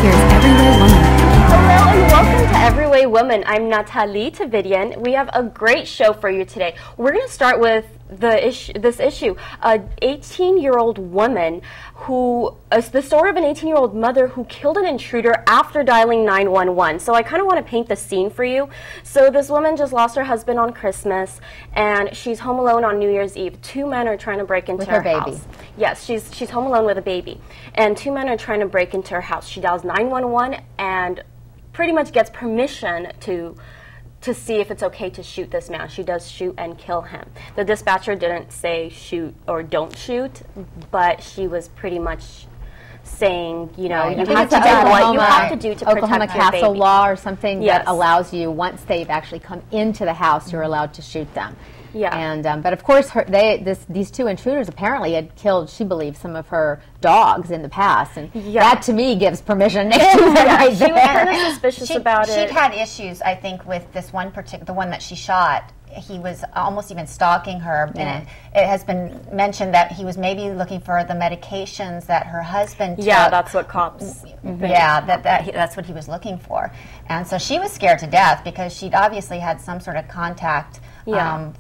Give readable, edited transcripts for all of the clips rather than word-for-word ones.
Here's Everyway Woman. Hello and welcome to Everyway Woman. I'm Natalie Tavidian. We have a great show for you today. We're going to start with this issue. An 18-year-old woman who, the story of an 18-year-old mother who killed an intruder after dialing 911. So I kind of want to paint the scene for you. So this woman just lost her husband on Christmas, and she's home alone on New Year's Eve. Two men are trying to break into her house. Yes, she's home alone with a baby, and two men are trying to break into her house. She dials 911 and pretty much gets permission to see if it's okay to shoot this man. She does shoot and kill him. The dispatcher didn't say shoot or don't shoot, but she was pretty much saying, you know, you have to do what you have to do to Oklahoma protect your baby. Castle law or something Yes. that allows you, once they've actually come into the house, you're allowed to shoot them. Yeah. And but of course, these two intruders apparently had killed, she believes, some of her dogs in the past, and that to me gives permission next to that right She was kind of suspicious about it. She'd had issues, I think, with this one particular, the one that she shot. He was almost even stalking her, and it has been mentioned that he was maybe looking for the medications that her husband took. Yeah, that's what cops. Yeah, that's what he was looking for, and so she was scared to death because she'd obviously had some sort of contact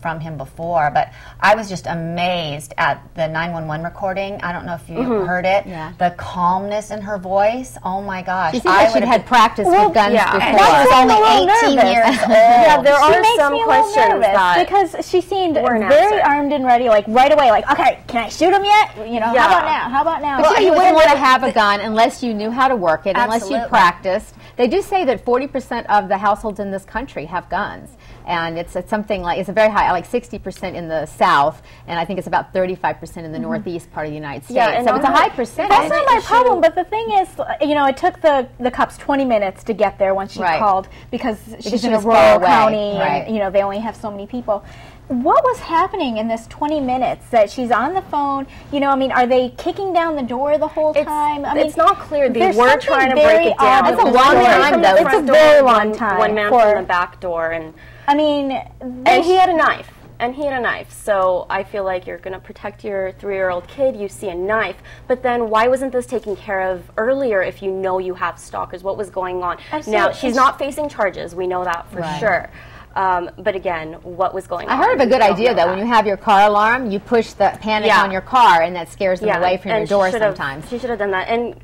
from him before. But I was just amazed at the 911 recording. I don't know if you heard it. Yeah. The calmness in her voice. Oh my gosh! She said she'd had practice with guns before. And she was only 18 years old. Yeah, there are some questions that because she seemed very armed and ready, like right away, like, okay, can I shoot him yet? You know, how about now? How about now? Well, you wouldn't want to have a gun unless you knew how to work it, unless you practiced. They do say that 40% of the households in this country have guns, and it's something like, it's a very high, like 60% in the South, and I think it's about 35% in the Northeast part of the United States. Yeah, so it's a high percentage. That's not my problem, but the thing is, you know, it took the cops 20 minutes to get there once she called because she's in a rural county, and, you know, they only have so many people. What was happening in this 20 minutes that she's on the phone? You know, I mean, are they kicking down the door the whole time? I mean, it's not clear. They were trying to break it down. It's a long time, though. It's a very long time. One man from the back door, and I mean, and he had a knife. And he had a knife, so I feel like you're going to protect your 3-year-old kid, you see a knife, but then why wasn't this taken care of earlier if you know you have stalkers? What was going on? Absolutely. Now, she's not facing charges, we know that for sure. But again, what was going on? I heard of a good idea, though. When you have your car alarm, you push the panic on your car, and that scares them away from your door sometimes. She should have done that. And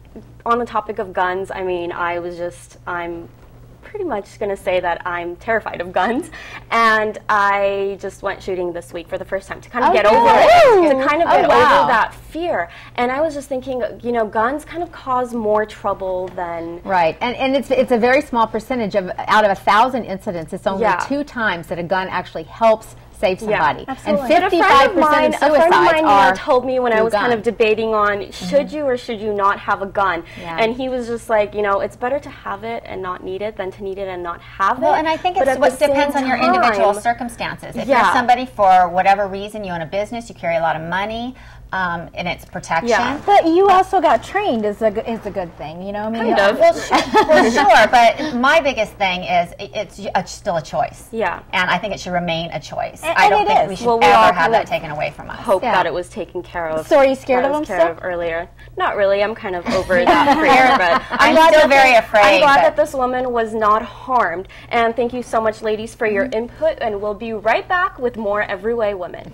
on the topic of guns, I mean, I'm pretty much going to say that I'm terrified of guns, and I just went shooting this week for the first time to kind of get over it, to kind of get over that fear. And I was just thinking, you know, guns kind of cause more trouble than and it's a very small percentage of out of 1,000 incidents. It's only 2 times that a gun actually helps save somebody. And 55% of suicides a friend of mine told me when I was kind of debating on should you or should you not have a gun, and he was just like, you know, it's better to have it and not need it than to need it and not have it. Well, and I think it depends on your individual circumstances. If you're somebody, for whatever reason, you own a business, you carry a lot of money, and it's protection. Yeah. But you also got trained is a good thing, you know? I mean, Well, sure, but my biggest thing is it's still a choice. Yeah. And I think it should remain a choice. And I don't think we should ever have that taken away from us. Hope that it was taken care of. So are you scared of them still? Earlier. Not really. I'm kind of over that fear, but I'm still very afraid. I'm glad that this woman was not harmed. And thank you so much, ladies, for your input, and we'll be right back with more Everyway Women.